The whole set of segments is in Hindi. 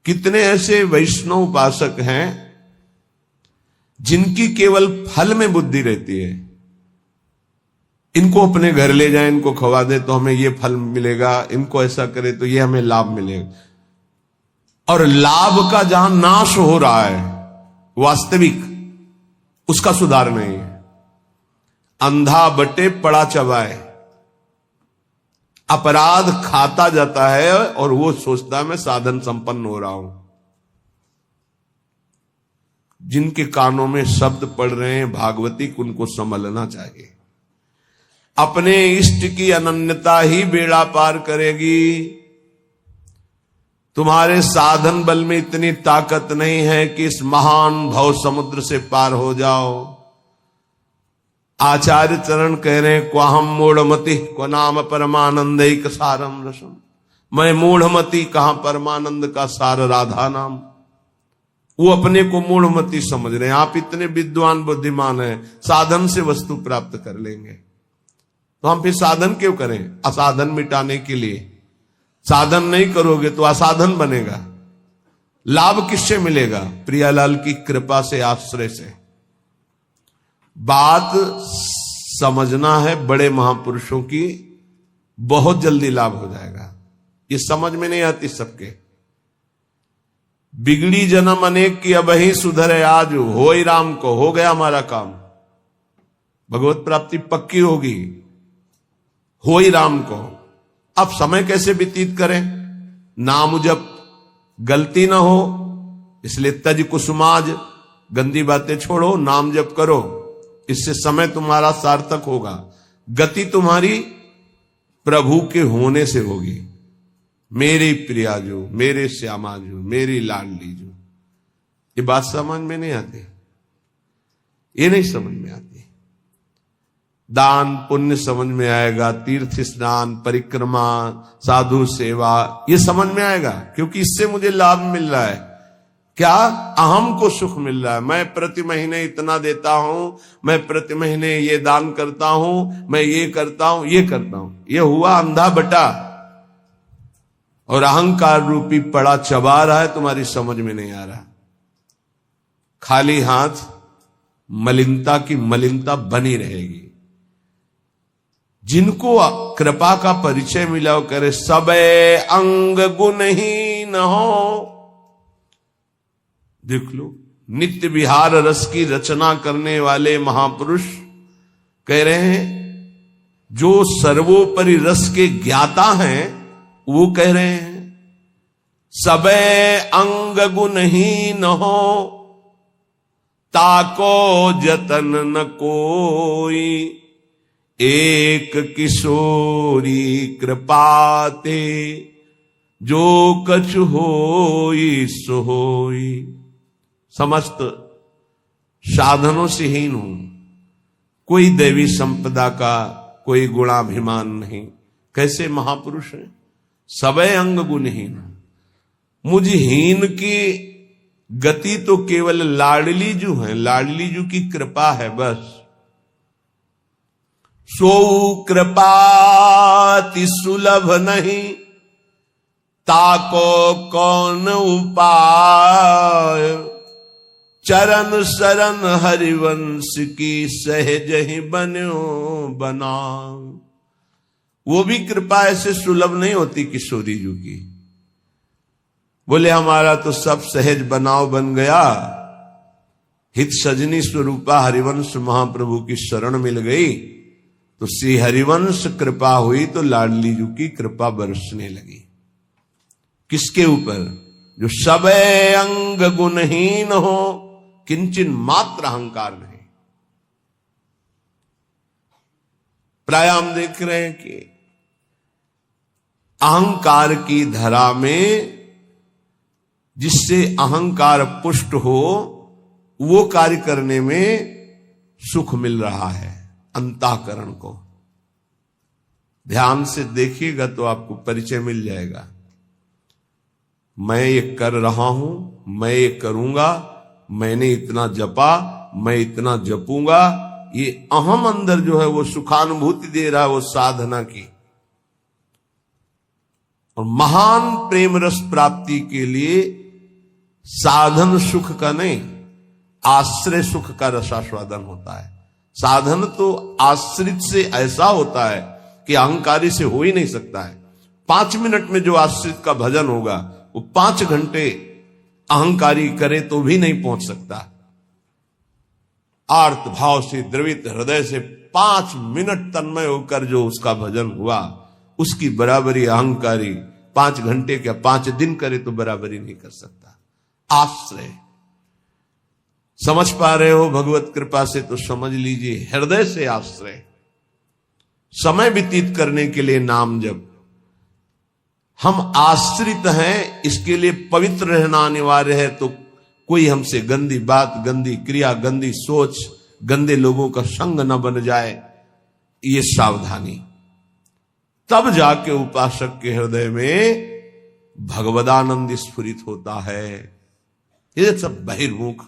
कितने ऐसे वैष्णव उपासक हैं जिनकी केवल फल में बुद्धि रहती है। इनको अपने घर ले जाए, इनको खवा दे तो हमें ये फल मिलेगा, इनको ऐसा करे तो ये हमें लाभ मिलेगा। और लाभ का जहां नाश हो रहा है वास्तविक, उसका सुधार नहीं है। अंधा बटे पड़ा चबाए, अपराध खाता जाता है और वो सोचता है मैं साधन संपन्न हो रहा हूं। जिनके कानों में शब्द पड़ रहे हैं भागवती, उनको संभलना चाहिए। अपने इष्ट की अनन्यता ही बेड़ा पार करेगी। तुम्हारे साधन बल में इतनी ताकत नहीं है कि इस महान भव समुद्र से पार हो जाओ। आचार्य चरण कह रहे हैं, क्वाहम मूढ़मति क्व नाम परमानंदैक सारम रसम। मैं मूढ़मति, कहां परमानंद का सार राधा नाम। वो अपने को मूढ़मति समझ रहे हैं। आप इतने विद्वान बुद्धिमान हैं, साधन से वस्तु प्राप्त कर लेंगे, तो हम फिर साधन क्यों करें? असाधन मिटाने के लिए। साधन नहीं करोगे तो असाधन बनेगा। लाभ किससे मिलेगा? प्रियालाल की कृपा से, आश्रय से। बात समझना है बड़े महापुरुषों की, बहुत जल्दी लाभ हो जाएगा। ये समझ में नहीं आती सबके। बिगड़ी जन्म अनेक की अब ही सुधरे आज, हो ही राम को, हो गया हमारा काम। भगवत प्राप्ति पक्की होगी, हो ही राम को। अब समय कैसे व्यतीत करें? नाम जप, गलती ना हो, इसलिए तज कुसुमाज, गंदी बातें छोड़ो, नाम जप करो। इससे समय तुम्हारा सार्थक होगा। गति तुम्हारी प्रभु के होने से होगी। मेरी प्रिया जो, मेरे श्यामा जो, मेरी लाडली जो। ये बात समझ में नहीं आती, ये नहीं समझ में आती। दान पुण्य समझ में आएगा, तीर्थ स्नान, परिक्रमा, साधु सेवा, ये समझ में आएगा, क्योंकि इससे मुझे लाभ मिल रहा है। क्या? अहम को सुख मिल रहा है। मैं प्रति महीने इतना देता हूं, मैं प्रति महीने ये दान करता हूं, मैं ये करता हूं, ये करता हूं। ये हुआ अंधा बटा, और अहंकार रूपी पड़ा चबा रहा है, तुम्हारी समझ में नहीं आ रहा। खाली हाथ मलिनता की मलिनता बनी रहेगी। जिनको कृपा का परिचय मिला वो करे सबे अंग गुणहीन हो। देख लो, नित्य विहार रस की रचना करने वाले महापुरुष कह रहे हैं, जो सर्वोपरि रस के ज्ञाता हैं, वो कह रहे हैं सबे अंग गुणहीन हो, ताको जतन न कोई, एक किशोरी कृपाते, जो कछु होई सो होई। समस्त साधनों से हीन हूं, कोई दैवी संपदा का कोई गुणाभिमान नहीं। कैसे महापुरुष हैं? सबे अंग गुणहीन। मुझ हीन की गति तो केवल लाडली जू है, लाडली जू की कृपा है बस। सो कृपाति सुलभ नहीं, ताको कौन उपाय, चरण शरण हरिवंश की सहज ही बन्यो बना। वो भी कृपा ऐसे सुलभ नहीं होती किशोरी जी की। बोले हमारा तो सब सहज बनाव बन गया, हित सजनी स्वरूपा हरिवंश महाप्रभु की शरण मिल गई, तो श्री हरिवंश कृपा हुई तो लाडली जी की कृपा बरसने लगी। किसके ऊपर? जो सबे अंग गुणहीन हो, किंचन मात्र अहंकार नहीं। प्राय हम देख रहे हैं कि अहंकार की धरा में जिससे अहंकार पुष्ट हो, वो कार्य करने में सुख मिल रहा है अंतःकरण को। ध्यान से देखिएगा तो आपको परिचय मिल जाएगा। मैं ये कर रहा हूं, मैं ये करूंगा, मैंने इतना जपा, मैं इतना जपूंगा, ये अहम अंदर जो है वो सुखानुभूति दे रहा है, वो साधना की। और महान प्रेम रस प्राप्ति के लिए साधन सुख का नहीं, आश्रय सुख का रसास्वादन होता है। साधन तो आश्रित से ऐसा होता है कि अहंकारी से हो ही नहीं सकता है। 5 मिनट में जो आश्रित का भजन होगा वो 5 घंटे अहंकारी करे तो भी नहीं पहुंच सकता। आर्त भाव से द्रवित हृदय से 5 मिनट तन्मय होकर जो उसका भजन हुआ, उसकी बराबरी अहंकारी 5 घंटे क्या 5 दिन करे तो बराबरी नहीं कर सकता। आश्रय समझ पा रहे हो भगवत कृपा से तो समझ लीजिए, हृदय से आश्रय। समय व्यतीत करने के लिए नाम जप। हम आश्रित हैं, इसके लिए पवित्र रहना अनिवार्य है। तो कोई हमसे गंदी बात, गंदी क्रिया, गंदी सोच, गंदे लोगों का संग न बन जाए, ये सावधानी। तब जाके उपासक के हृदय में भगवदानंद स्फुरित होता है। ये सब बहिर्मुख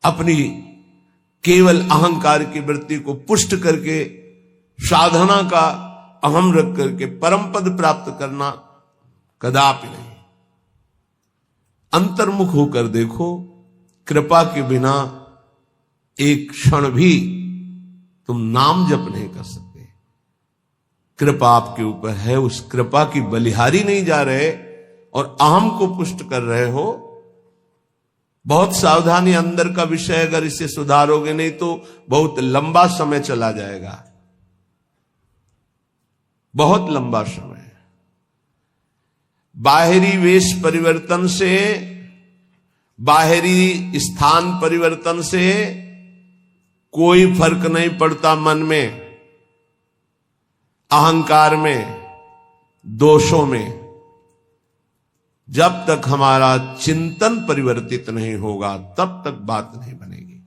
अपनी केवल अहंकार की वृत्ति को पुष्ट करके साधना का अहम रख करके परम पद प्राप्त करना कदापि नहीं। अंतर्मुख होकर देखो, कृपा के बिना एक क्षण भी तुम नाम जप नहीं कर सकते। कृपा आपके ऊपर है, उस कृपा की बलिहारी नहीं जा रहे और अहम को पुष्ट कर रहे हो। बहुत सावधानी, अंदर का विषय, अगर इसे सुधारोगे नहीं तो बहुत लंबा समय चला जाएगा, बहुत लंबा समय। बाहरी वेश परिवर्तन से, बाहरी स्थान परिवर्तन से कोई फर्क नहीं पड़ता मन में, अहंकार में, दोषों में। जब तक हमारा चिंतन परिवर्तित नहीं होगा तब तक बात नहीं बनेगी।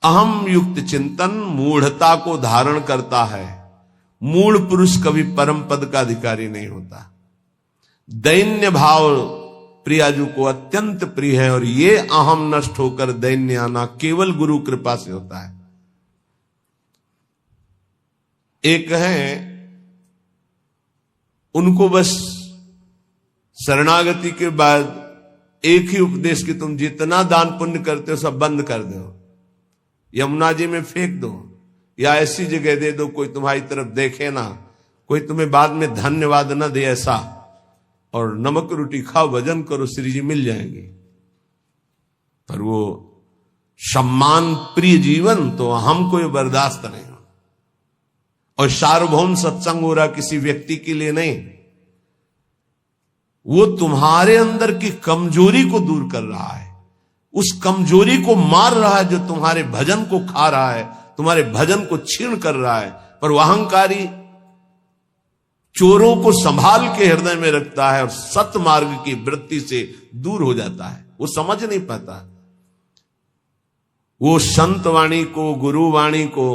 अहम युक्त चिंतन मूढ़ता को धारण करता है। मूढ़ पुरुष कभी परम पद का अधिकारी नहीं होता। दैन्य भाव प्रियाजू को अत्यंत प्रिय है और ये अहम नष्ट होकर दैन्य आना केवल गुरु कृपा से होता है। एक है, उनको बस शरणागति के बाद एक ही उपदेश कि तुम जितना दान पुण्य करते हो सब बंद कर दो, यमुना जी में फेंक दो, या ऐसी जगह दे दो कोई तुम्हारी तरफ देखे ना, कोई तुम्हें बाद में धन्यवाद न दे ऐसा, और नमक रोटी खाओ, भजन करो, श्री जी मिल जाएंगे। पर वो सम्मान प्रिय जीवन तो हमको ये बर्दाश्त नहीं हो। और सार्वभौम सत्संग हो रहा किसी व्यक्ति के लिए नहीं, वो तुम्हारे अंदर की कमजोरी को दूर कर रहा है, उस कमजोरी को मार रहा है जो तुम्हारे भजन को खा रहा है, तुम्हारे भजन को छीण कर रहा है। पर वह अहंकारी चोरों को संभाल के हृदय में रखता है और सत मार्ग की वृत्ति से दूर हो जाता है। वो समझ नहीं पाता, वो संत वाणी को, गुरु वाणी को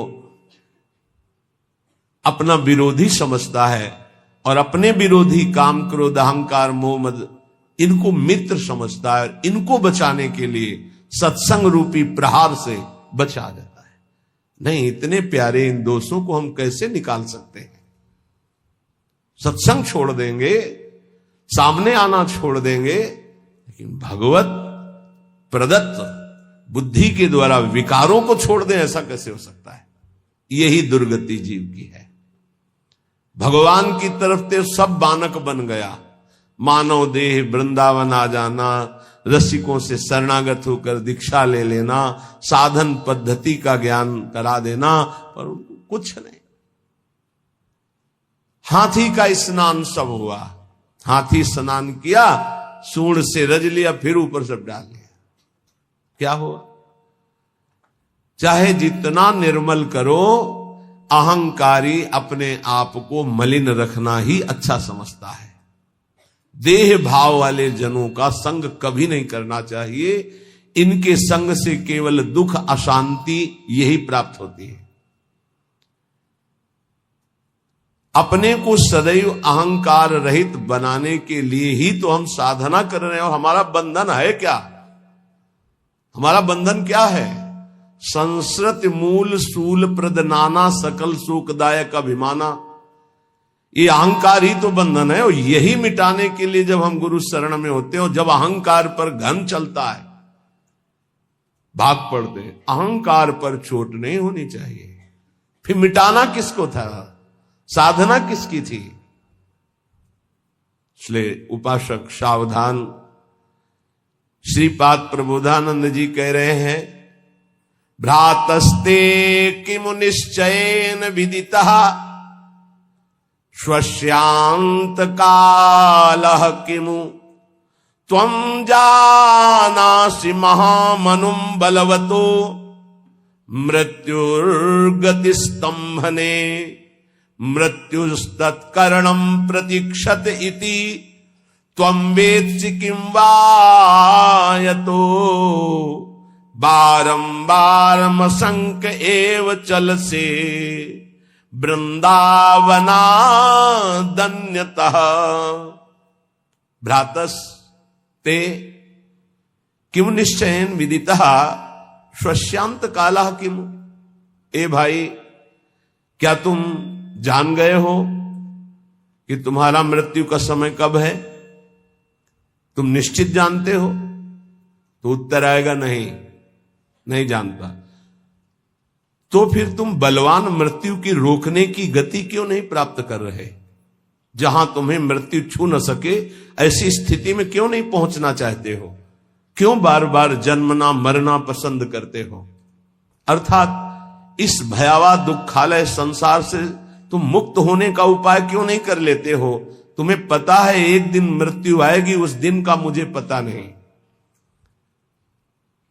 अपना विरोधी समझता है और अपने विरोधी काम, क्रोध, अहंकार, मोह, मद, इनको मित्र समझता है। इनको बचाने के लिए सत्संग रूपी प्रहार से बचा जाता है। नहीं, इतने प्यारे इन दोषों को हम कैसे निकाल सकते हैं? सत्संग छोड़ देंगे, सामने आना छोड़ देंगे, लेकिन भगवत प्रदत्त बुद्धि के द्वारा विकारों को छोड़ दें, ऐसा कैसे हो सकता है? यही दुर्गति जीव की है। भगवान की तरफ से सब बानक बन गया। मानव देह वृंदावन आ जाना, रसिकों से शरणागत होकर दीक्षा ले लेना, साधन पद्धति का ज्ञान करा देना, पर उनको कुछ नहीं। हाथी का स्नान सब हुआ, हाथी स्नान किया, सूंड से रज लिया, फिर ऊपर सब डाल लिया, क्या हुआ? चाहे जितना निर्मल करो, अहंकारी अपने आप को मलिन रखना ही अच्छा समझता है। देह भाव वाले जनों का संग कभी नहीं करना चाहिए। इनके संग से केवल दुख, अशांति यही प्राप्त होती है। अपने को सदैव अहंकार रहित बनाने के लिए ही तो हम साधना कर रहे हैं। और हमारा बंधन है क्या? हमारा बंधन क्या है? संस्कृत मूल शूल प्रद नाना सकल शोकदायक अभिमाना। ये अहंकार ही तो बंधन है, और यही मिटाने के लिए जब हम गुरु शरण में होते हैं और जब अहंकार पर घन चलता है, भाग पड़ते हैं। अहंकार पर चोट नहीं होनी चाहिए। फिर मिटाना किसको था, साधना किसकी थी? इसलिए उपासक सावधान। श्रीपाद प्रबोधानंद जी कह रहे हैं, भ्रातस्ते किमु निश्चयेन विदितः स्वस्यांत कालः किमु त्वं जानासि महामनुं बलवतो मृत्युर्गतिस्तंभने मृत्युस्तत्करणं प्रतीक्षत इति त्वं वेत्सि किं वा यतो बारंबारमसंक एव चलसे वृंदावनादन्यतः। भ्रातस् ते किम निश्चयेन विदितः स्वस्यांत कालः किमु। ए भाई, क्या तुम जान गए हो कि तुम्हारा मृत्यु का समय कब है? तुम निश्चित जानते हो? तो उत्तर आएगा नहीं जानता। तो फिर तुम बलवान मृत्यु की रोकने की गति क्यों नहीं प्राप्त कर रहे? जहां तुम्हें मृत्यु छू न सके ऐसी स्थिति में क्यों नहीं पहुंचना चाहते हो? क्यों बार बार जन्मना मरना पसंद करते हो? अर्थात इस भयावह दुखालय संसार से तुम मुक्त होने का उपाय क्यों नहीं कर लेते हो? तुम्हें पता है एक दिन मृत्यु आएगी, उस दिन का मुझे पता नहीं।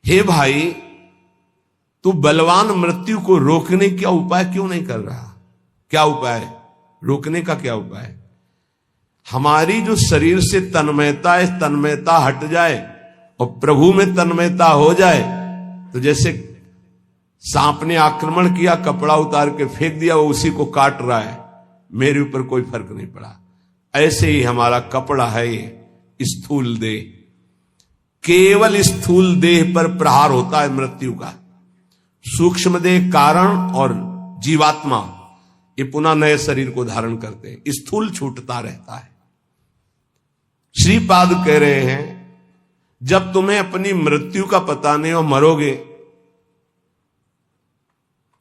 हे भाई, तू बलवान मृत्यु को रोकने का उपाय क्यों नहीं कर रहा? क्या उपाय? रोकने का क्या उपाय? हमारी जो शरीर से तन्मयता है, तन्मयता हट जाए और प्रभु में तन्मयता हो जाए, तो जैसे सांप ने आक्रमण किया, कपड़ा उतार के फेंक दिया, वो उसी को काट रहा है, मेरे ऊपर कोई फर्क नहीं पड़ा। ऐसे ही हमारा कपड़ा है ये स्थूल देह, केवल स्थूल देह पर प्रहार होता है मृत्यु का। सूक्ष्म देह कारण और जीवात्मा ये पुनः नए शरीर को धारण करते हैं, स्थूल छूटता रहता है। श्रीपाद कह रहे हैं, जब तुम्हें अपनी मृत्यु का पता नहीं और मरोगे,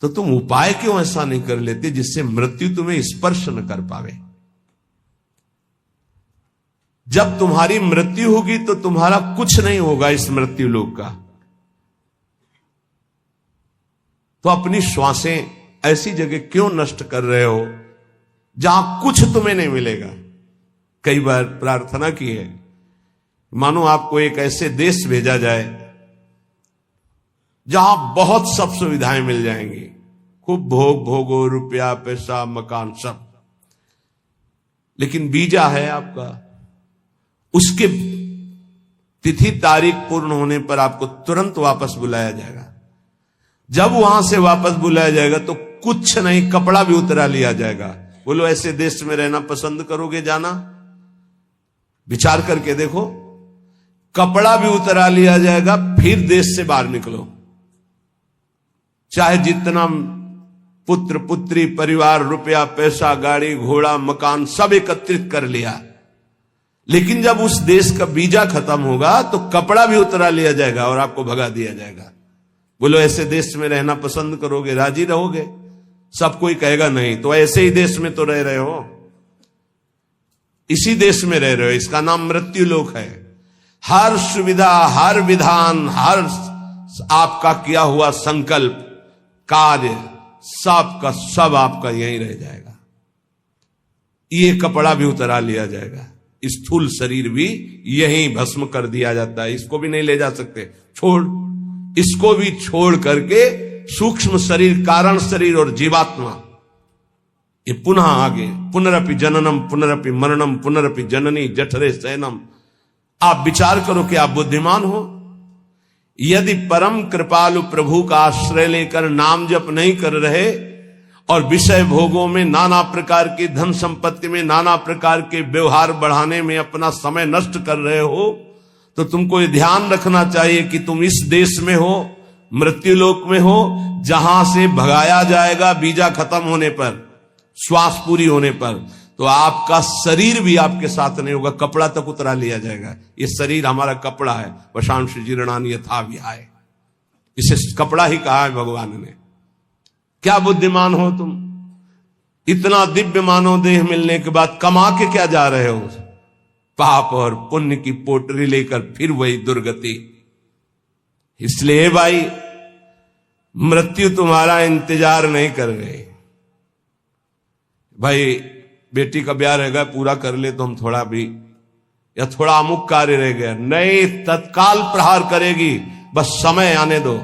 तो तुम उपाय क्यों ऐसा नहीं कर लेते जिससे मृत्यु तुम्हें स्पर्श न कर पावे? जब तुम्हारी मृत्यु होगी तो तुम्हारा कुछ नहीं होगा इस मृत्यु लोक का। तो अपनी श्वासें ऐसी जगह क्यों नष्ट कर रहे हो जहां कुछ तुम्हें नहीं मिलेगा? कई बार प्रार्थना की है, मानो आपको एक ऐसे देश भेजा जाए जहां बहुत सब सुविधाएं मिल जाएंगी, खूब भोगो, रुपया पैसा मकान सब, लेकिन वीजा है आपका, उसके तिथि तारीख पूर्ण होने पर आपको तुरंत वापस बुलाया जाएगा। जब वहां से वापस बुलाया जाएगा तो कुछ नहीं, कपड़ा भी उतरा लिया जाएगा। बोलो, ऐसे देश में रहना पसंद करोगे जाना? विचार करके देखो, कपड़ा भी उतरा लिया जाएगा, फिर देश से बाहर निकलो। चाहे जितना पुत्र पुत्री परिवार रुपया पैसा गाड़ी घोड़ा मकान सब एकत्रित कर लिया, लेकिन जब उस देश का वीजा खत्म होगा तो कपड़ा भी उतरा लिया जाएगा और आपको भगा दिया जाएगा। बोलो, ऐसे देश में रहना पसंद करोगे, राजी रहोगे? सब कोई कहेगा नहीं। तो ऐसे ही देश में तो रह रहे हो, इसी देश में रह रहे हो, इसका नाम मृत्यु लोक है। हर सुविधा, हर विधान, हर आपका किया हुआ संकल्प कार्य सब का सब आपका यहीं रह जाएगा। ये कपड़ा भी उतरा लिया जाएगा, स्थूल शरीर भी यहीं भस्म कर दिया जाता है, इसको भी नहीं ले जा सकते, छोड़, इसको भी छोड़ करके सूक्ष्म शरीर कारण शरीर और जीवात्मा ये पुनः आगे पुनरपि जननम पुनरपि मरणम पुनरपि जननी जठरे शयनम। आप विचार करो कि आप बुद्धिमान हो। यदि परम कृपालु प्रभु का आश्रय लेकर नाम जप नहीं कर रहे और विषय भोगों में नाना प्रकार की धन संपत्ति में नाना प्रकार के व्यवहार बढ़ाने में अपना समय नष्ट कर रहे हो, तो तुमको ये ध्यान रखना चाहिए कि तुम इस देश में हो, मृत्यु लोक में हो, जहां से भगाया जाएगा वीजा खत्म होने पर, श्वास पूरी होने पर। तो आपका शरीर भी आपके साथ नहीं होगा, कपड़ा तक उतरा लिया जाएगा। ये शरीर हमारा कपड़ा है। वशांश जीर्णानि यथा विहाय, इसे कपड़ा ही कहा है भगवान ने। क्या बुद्धिमान हो तुम, इतना दिव्य मानव देह मिलने के बाद कमा के क्या जा रहे हो? पाप और पुण्य की पोटरी लेकर फिर वही दुर्गति। इसलिए भाई, मृत्यु तुम्हारा इंतजार नहीं कर रही। भाई बेटी का ब्याह रहेगा, पूरा कर ले तो हम थोड़ा भी, या थोड़ा अमुक कार्य रह गया, नहीं, तत्काल प्रहार करेगी, बस समय आने दो।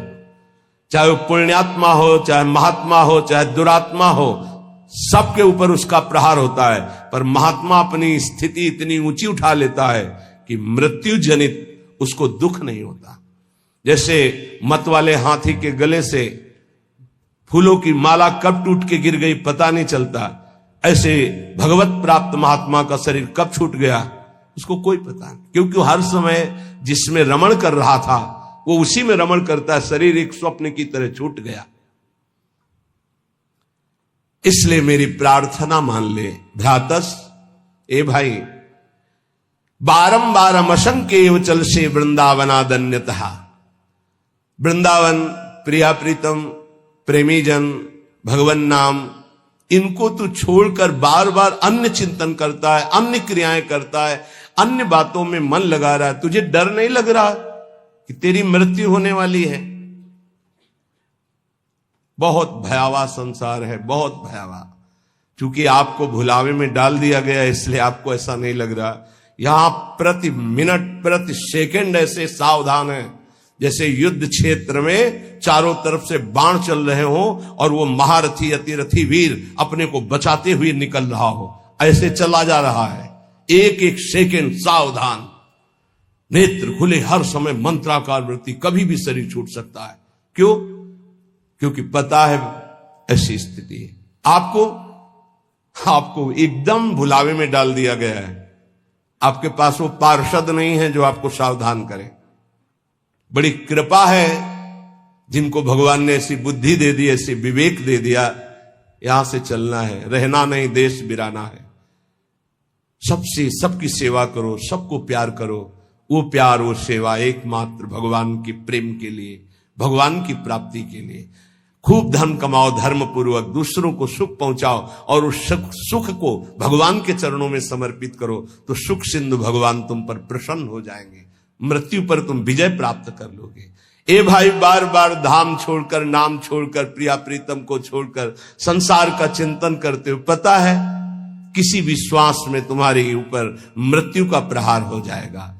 चाहे वो पुण्यात्मा हो, चाहे महात्मा हो, चाहे दुरात्मा हो, सबके ऊपर उसका प्रहार होता है। पर महात्मा अपनी स्थिति इतनी ऊंची उठा लेता है कि मृत्यु जनित उसको दुख नहीं होता। जैसे मत वाले हाथी के गले से फूलों की माला कब टूट के गिर गई पता नहीं चलता, ऐसे भगवत प्राप्त महात्मा का शरीर कब छूट गया उसको कोई पता नहीं, क्योंकि हर समय जिसमें रमण कर रहा था वो उसी में रमण करता है। शरीर एक स्वप्न की तरह छूट गया। इसलिए मेरी प्रार्थना मान ले भ्रातस, ए भाई, बारंबार असंख्य चल से वृंदावनादन्यतः। वृंदावन, प्रिया प्रीतम, प्रेमी जन, भगवन नाम, इनको तू छोड़कर बार बार अन्य चिंतन करता है, अन्य क्रियाएं करता है, अन्य बातों में मन लगा रहा है। तुझे डर नहीं लग रहा कि तेरी मृत्यु होने वाली है? बहुत भयावह संसार है, बहुत भयावह। क्योंकि आपको भुलावे में डाल दिया गया इसलिए आपको ऐसा नहीं लग रहा। यहां प्रति मिनट, प्रति सेकंड ऐसे सावधान है जैसे युद्ध क्षेत्र में चारों तरफ से बाण चल रहे हो और वो महारथी अतिरथी वीर अपने को बचाते हुए निकल रहा हो, ऐसे चला जा रहा है। एक एक सेकंड सावधान, नेत्र खुले, हर समय मंत्राकार वृत्ति, कभी भी शरीर छूट सकता है। क्यों? क्योंकि पता है ऐसी स्थिति है। आपको एकदम भुलावे में डाल दिया गया है। आपके पास वो पार्षद नहीं है जो आपको सावधान करे। बड़ी कृपा है जिनको भगवान ने ऐसी बुद्धि दे दी, ऐसी विवेक दे दिया, यहां से चलना है, रहना नहीं, देश बिराना है। सबसे सबकी सेवा करो, सबको प्यार करो। वो प्यार, वो सेवा एकमात्र भगवान के प्रेम के लिए, भगवान की प्राप्ति के लिए। खूब धन कमाओ, धर्म पूर्वक दूसरों को सुख पहुंचाओ और उस सुख को भगवान के चरणों में समर्पित करो, तो सुख सिंधु भगवान तुम पर प्रसन्न हो जाएंगे। मृत्यु पर तुम विजय प्राप्त कर लोगे। ए भाई, बार बार धाम छोड़कर, नाम छोड़कर, प्रिया प्रीतम को छोड़कर संसार का चिंतन करते हो, पता है किसी भी श्वास में तुम्हारे ऊपर मृत्यु का प्रहार हो जाएगा।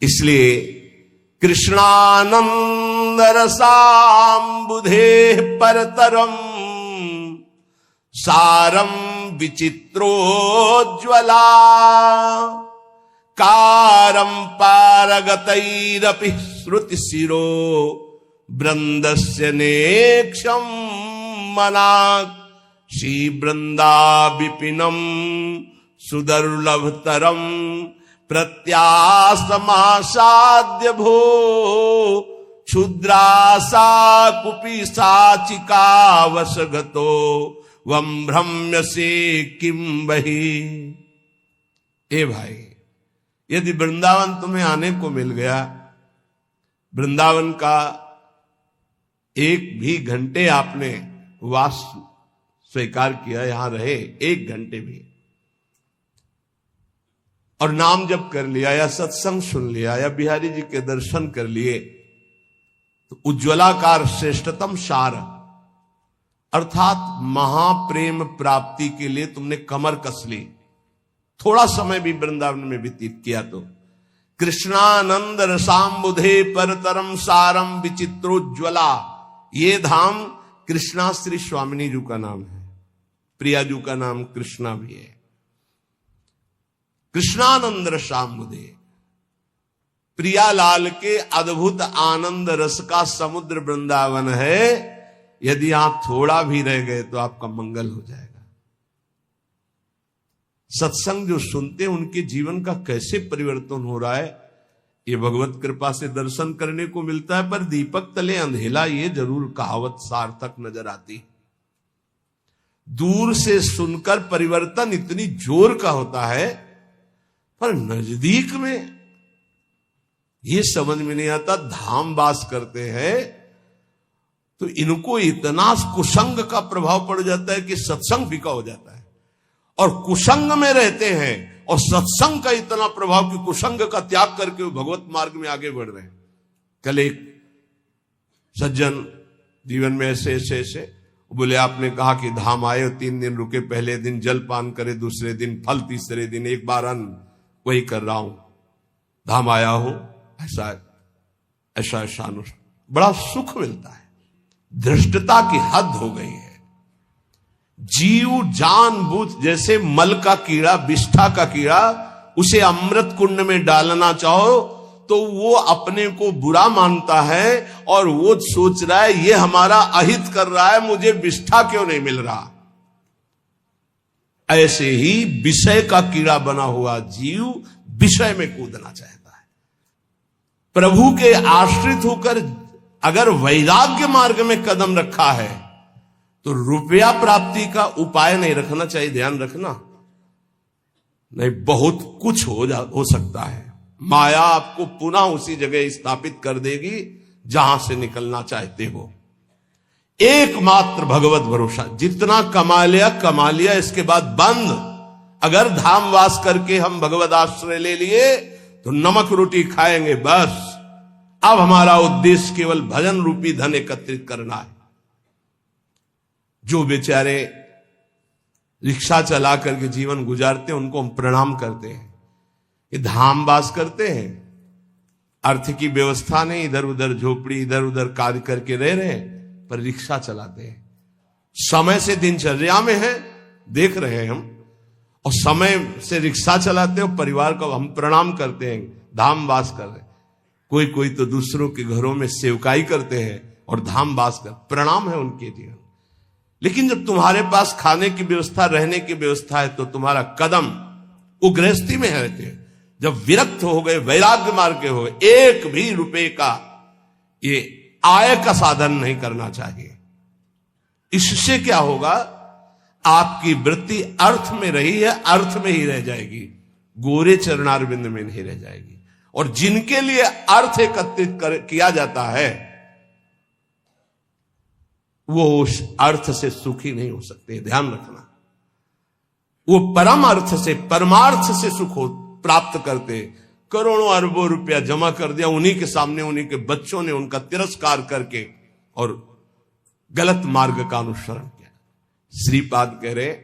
इसलिए कृष्णानंद रसाम्बुधे परतरम सारम विचित्रोज्ज्वला कारम पारगतैरपि श्रुति शिरो वृंदस्य नेक्षम मनाक श्री वृंदा विपिनम सुदुर्लभतरम प्रत्यासमासाद्य भो क्षुद्रासा कुपी साचिका वशगतो वम भ्रम्य से किम बही। ए भाई, यदि वृंदावन तुम्हें आने को मिल गया, वृंदावन का एक भी घंटे आपने वास स्वीकार किया, यहां रहे एक घंटे भी, और नाम जप कर लिया या सत्संग सुन लिया या बिहारी जी के दर्शन कर लिए, तो उज्ज्वलाकार श्रेष्ठतम सार अर्थात महाप्रेम प्राप्ति के लिए तुमने कमर कस ली। थोड़ा समय भी वृंदावन में व्यतीत किया तो कृष्णानंद रसाम्बुधे परतरम सारम विचित्रोज्ज्वला, ये धाम कृष्णा श्री स्वामिनी जी का नाम है, प्रिया जी का नाम कृष्णा भी है। कृष्णानंद रसाम्बुधे, प्रियालाल के अद्भुत आनंद रस का समुद्र वृंदावन है। यदि आप थोड़ा भी रह गए तो आपका मंगल हो जाएगा। सत्संग जो सुनते हैं उनके जीवन का कैसे परिवर्तन हो रहा है, ये भगवत कृपा से दर्शन करने को मिलता है। पर दीपक तले अंधेला, ये जरूर कहावत सार्थक नजर आती। दूर से सुनकर परिवर्तन इतनी जोर का होता है, पर नजदीक में ये समझ में नहीं आता। धाम वास करते हैं तो इनको इतना कुसंग का प्रभाव पड़ जाता है कि सत्संग फीका हो जाता है, और कुसंग में रहते हैं और सत्संग का इतना प्रभाव कि कुसंग का त्याग करके वो भगवत मार्ग में आगे बढ़ रहे हैं। कल एक सज्जन जीवन में ऐसे ऐसे ऐसे बोले, आपने कहा कि धाम आए और 3 दिन रुके, पहले दिन जल पान करे, दूसरे दिन फल, तीसरे दिन एक बार अन्न, वही कर रहा हूं, धाम आया हूं, ऐसा ऐसा ऐसा अनुष्ठान, बड़ा सुख मिलता है। धृष्टता की हद हो गई है। जीव जानबूझ, जैसे मल का कीड़ा, विष्ठा का कीड़ा, उसे अमृत कुंड में डालना चाहो तो वो अपने को बुरा मानता है और वो सोच रहा है ये हमारा अहित कर रहा है, मुझे विष्ठा क्यों नहीं मिल रहा। ऐसे ही विषय का कीड़ा बना हुआ जीव विषय में कूदना चाहता है। प्रभु के आश्रित होकर अगर वैराग्य मार्ग में कदम रखा है तो रुपया प्राप्ति का उपाय नहीं रखना चाहिए। ध्यान रखना, नहीं बहुत कुछ हो सकता है। माया आपको पुनः उसी जगह स्थापित कर देगी जहां से निकलना चाहते हो। एकमात्र भगवत भरोसा, जितना कमा लिया, इसके बाद बंद। अगर धामवास करके हम भगवत आश्रय ले लिए तो नमक रोटी खाएंगे बस। अब हमारा उद्देश्य केवल भजन रूपी धन एकत्रित करना है। जो बेचारे रिक्शा चला करके जीवन गुजारते हैं उनको हम प्रणाम करते हैं। ये धामवास करते हैं, अर्थ की व्यवस्था नहीं, इधर उधर झोपड़ी, इधर उधर कार्य करके रह रहे हैं, पर रिक्शा चलाते हैं। समय से दिनचर्या में है, देख रहे हैं हम, और समय से रिक्शा चलाते हैं और परिवार को हम प्रणाम करते हैं, धामवास कर रहे हैं। कोई कोई तो दूसरों के घरों में सेवकाई करते हैं और धामवास कर, प्रणाम है उनके जीवन। लेकिन जब तुम्हारे पास खाने की व्यवस्था, रहने की व्यवस्था है, तो तुम्हारा कदम वो गृहस्थी में रहते हैं। जब विरक्त हो गए, वैराग्य मार्ग के हो गए, एक भी रुपए का ये आय का साधन नहीं करना चाहिए। इससे क्या होगा, आपकी वृत्ति अर्थ में रही है, अर्थ में ही रह जाएगी, गोरे चरणारविंद में नहीं रह जाएगी। और जिनके लिए अर्थ एकत्रित किया जाता है वो उस अर्थ से सुखी नहीं हो सकते। ध्यान रखना, वो परम अर्थ से, परमार्थ से सुख हो प्राप्त करते। करोड़ों अरबों रुपया जमा कर दिया, उन्हीं के सामने उन्हीं के बच्चों ने उनका तिरस्कार करके और गलत मार्ग का अनुसरण किया। श्रीपाद कह रहे,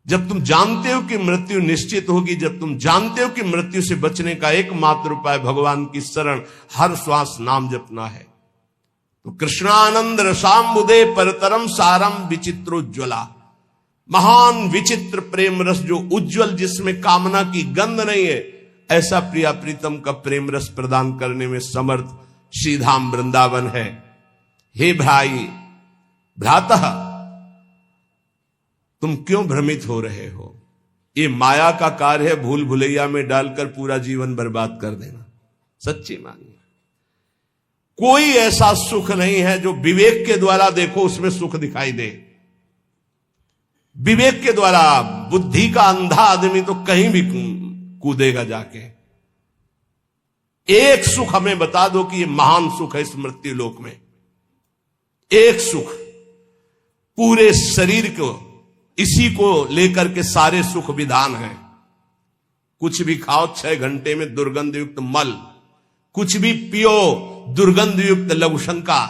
जब तुम जानते हो कि मृत्यु निश्चित होगी, जब तुम जानते हो कि मृत्यु से बचने का एकमात्र उपाय भगवान की शरण, हर श्वास नाम जपना है, तो कृष्णानंद रसाम्बुदे परतरम सारम विचित्रोज्ज्वला, महान विचित्र प्रेम रस जो उज्जवल, जिसमें कामना की गंध नहीं है, ऐसा प्रिया प्रीतम का प्रेम रस प्रदान करने में समर्थ श्रीधाम वृंदावन है। हे भाई भ्रातः, तुम क्यों भ्रमित हो रहे हो? ये माया का कार्य है, भूल भुलैया में डालकर पूरा जीवन बर्बाद कर देना। सच्ची मानिए, कोई ऐसा सुख नहीं है जो विवेक के द्वारा देखो उसमें सुख दिखाई दे। विवेक के द्वारा, बुद्धि का अंधा आदमी तो कहीं भी कूदेगा जाके। एक सुख हमें बता दो कि ये महान सुख है इस मृत्यु लोक में। एक सुख, पूरे शरीर को इसी को लेकर के सारे सुख विधान है। कुछ भी खाओ 6 घंटे में दुर्गंध युक्त मल, कुछ भी पियो दुर्गंध युक्त लघुशंका,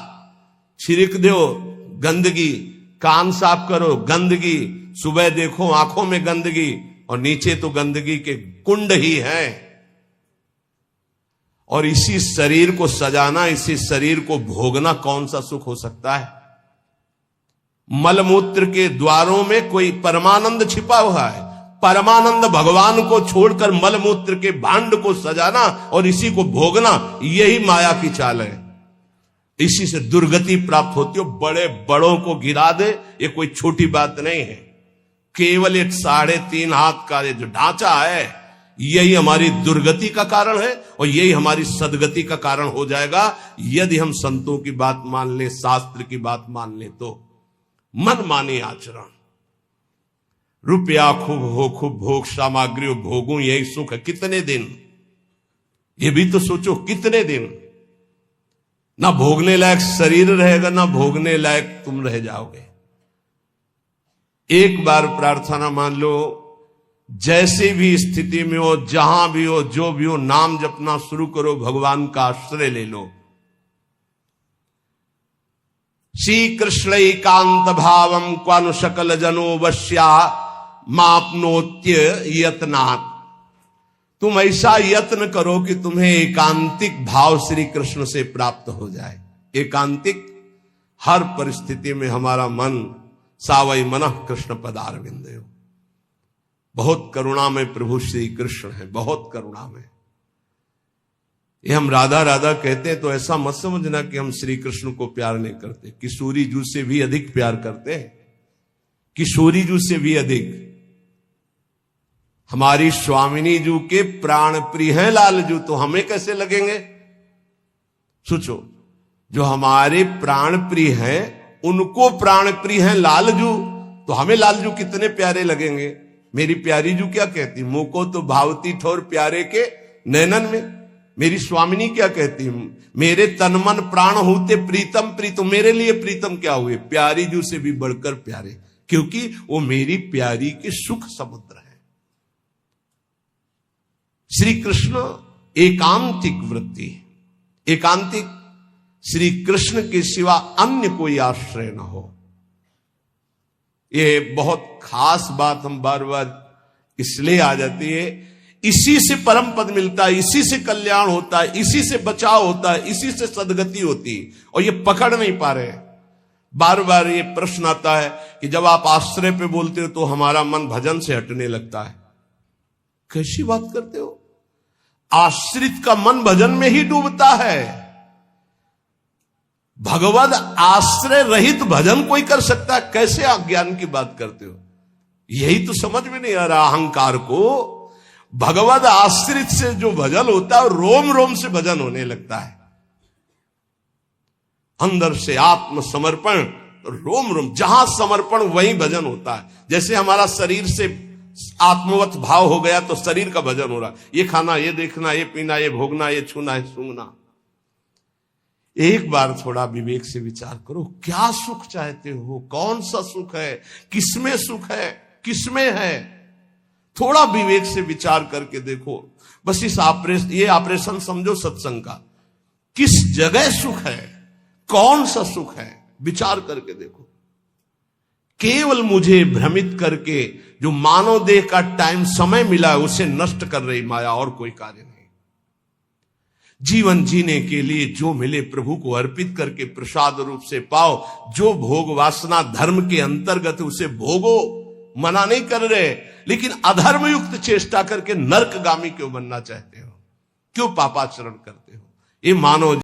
छिड़क दो गंदगी, कान साफ करो गंदगी, सुबह देखो आंखों में गंदगी, और नीचे तो गंदगी के कुंड ही हैं। और इसी शरीर को सजाना, इसी शरीर को भोगना कौन सा सुख हो सकता है? मलमूत्र के द्वारों में कोई परमानंद छिपा हुआ है। परमानंद भगवान को छोड़कर मलमूत्र के भांड को सजाना और इसी को भोगना, यही माया की चाल है। इसी से दुर्गति प्राप्त होती हो। बड़े बड़ों को गिरा दे, ये कोई छोटी बात नहीं है। केवल एक 3.5 हाथ का जो ढांचा है, यही हमारी दुर्गति का कारण है और यही हमारी सदगति का कारण हो जाएगा, यदि हम संतों की बात मान ले, शास्त्र की बात मान ले। तो मन माने आचरण। रुपया खूब हो, खूब भोग सामग्री भोगूं, यही सुख है। कितने दिन? ये भी तो सोचो, कितने दिन? ना भोगने लायक शरीर रहेगा, ना भोगने लायक तुम रह जाओगे। एक बार प्रार्थना मान लो, जैसे भी स्थिति में हो, जहां भी हो, जो भी हो, नाम जपना शुरू करो, भगवान का आश्रय ले लो। श्री कृष्ण एकांत भावम क्वानु सकल जनो वश्या मापनोत्य यत्नात्। तुम ऐसा यत्न करो कि तुम्हें एकांतिक भाव श्री कृष्ण से प्राप्त हो जाए। एकांतिक, हर परिस्थिति में हमारा मन सावई मनः कृष्ण पदारविंदयो। बहुत करुणा में प्रभु श्री कृष्ण है, बहुत करुणा में। ये हम राधा राधा कहते हैं तो ऐसा मत समझना कि हम श्री कृष्ण को प्यार नहीं करते। किशोरी जू से भी अधिक प्यार करते हैं, किशोरी जू से भी अधिक। हमारी स्वामिनी जू के प्राण प्रिय हैं लाल जू, तो हमें कैसे लगेंगे? सोचो, जो हमारे प्राण प्रिय हैं उनको प्राण प्रिय हैं लाल जू, तो हमें लाल जू कितने प्यारे लगेंगे। मेरी प्यारी जू क्या कहती? मुंह को तो भावती ठोर प्यारे के नैनन में। मेरी स्वामिनी क्या कहती? मेरे तन मन प्राण होते प्रीतम प्रीतम। मेरे लिए प्रीतम क्या हुए? प्यारी जू से भी बढ़कर प्यारे, क्योंकि वो मेरी प्यारी के सुख समुद्र है। श्री कृष्ण एकांतिक वृत्ति, एकांतिक, श्री कृष्ण के सिवा अन्य कोई आश्रय न हो। ये बहुत खास बात हम बार बार इसलिए आ जाती है। इसी से परम पद मिलता है, इसी से कल्याण होता है, इसी से बचाव होता है, इसी से सदगति होती है, और ये पकड़ नहीं पा रहे। बार बार ये प्रश्न आता है कि जब आप आश्रय पे बोलते हो तो हमारा मन भजन से हटने लगता है। कैसी बात करते हो? आश्रित का मन भजन में ही डूबता है। भगवद आश्रय रहित भजन कोई कर सकता है? कैसे अज्ञान की बात करते हो? यही तो समझ में नहीं आ रहा अहंकार को। भगवद आश्रित से जो भजन होता है रोम रोम से भजन होने लगता है। अंदर से आत्म समर्पण, रोम रोम, जहां समर्पण वहीं भजन होता है। जैसे हमारा शरीर से आत्मवत भाव हो गया तो शरीर का भजन हो रहा। ये खाना, ये देखना, ये पीना, ये भोगना, ये छूना, ये सूंघना। एक बार थोड़ा विवेक से विचार करो, क्या सुख चाहते हो? कौन सा सुख है? किसमें सुख है? किसमें है? थोड़ा विवेक से विचार करके देखो। बस ये ऑपरेशन समझो सत्संग का। किस जगह सुख है? कौन सा सुख है? विचार करके देखो। केवल मुझे भ्रमित करके जो मानव देह का टाइम समय मिला है उसे नष्ट कर रही माया, और कोई कार्य नहीं। जीवन जीने के लिए जो मिले प्रभु को अर्पित करके प्रसाद रूप से पाओ। जो भोग वासना धर्म के अंतर्गत उसे भोगो, मना नहीं कर रहे, लेकिन अधर्म युक्त चेष्टा करके नरकगामी क्यों बनना चाहते हो? क्यों पापाचरण करते हो? ये मानव